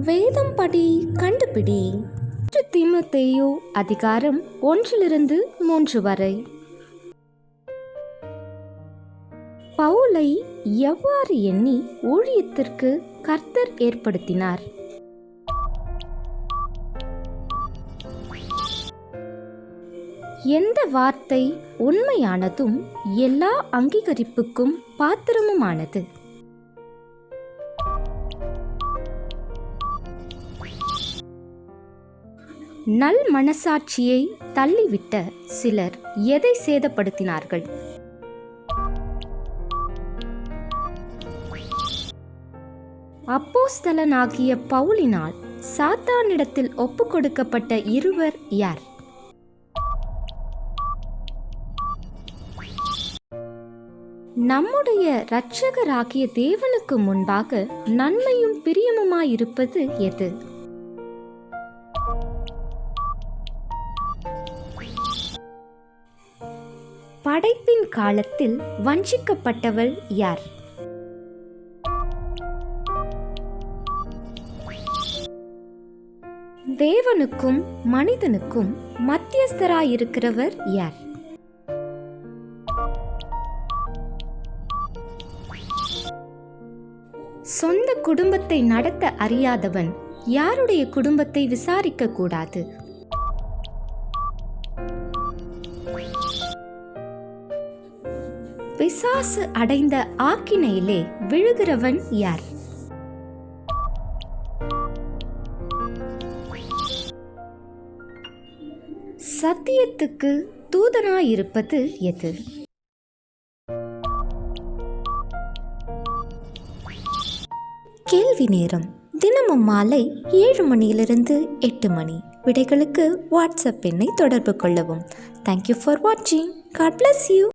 வேதம் படி கண்டுபிடி. தீமோத்தேயு அதிகாரம் 1-3 வரை. பவுலை எவ்வாறு எண்ணி ஊழியத்திற்கு கர்த்தர் ஏற்படுத்தினார்? எந்த வார்த்தை உண்மையானதும் எல்லா அங்கீகரிப்புக்கும் பாத்திரமுமானது? நல் மனசாட்சியை தள்ளிவிட்ட சிலர் எதை சேதப்படுத்தினார்கள்? அப்போஸ்தலனாகிய பவுலினால் சாத்தானிடத்தில் ஒப்புக்கொடுக்கப்பட்ட இருவர் யார்? நம்முடைய இரட்சகராகிய தேவனுக்கு முன்பாக நன்மையும் பிரியமுமாயிருப்பது எது? படைப்பின் காலத்தில் வஞ்சிக்கப்பட்டவள் யார்? தேவனுக்கும் மனிதனுக்கும் மத்தியஸ்தராயிருக்கிறவர் யார்? சொந்த குடும்பத்தை நடத்த அறியாதவன் யாருடைய குடும்பத்தை விசாரிக்க கூடாது? பிசாசு அடைந்த ஆக்கினையிலே விழுகிறவன் யார்? சத்தியத்துக்கு தூதனாயிருப்பது எது? கேள்வி நேரம் தினமும் மாலை 7 மணியிலிருந்து 8 மணி. விடைகளுக்கு வாட்ஸ்அப் எண்ணை தொடர்பு கொள்ளவும். தேங்க்யூ ஃபார் வாட்சிங். God bless you.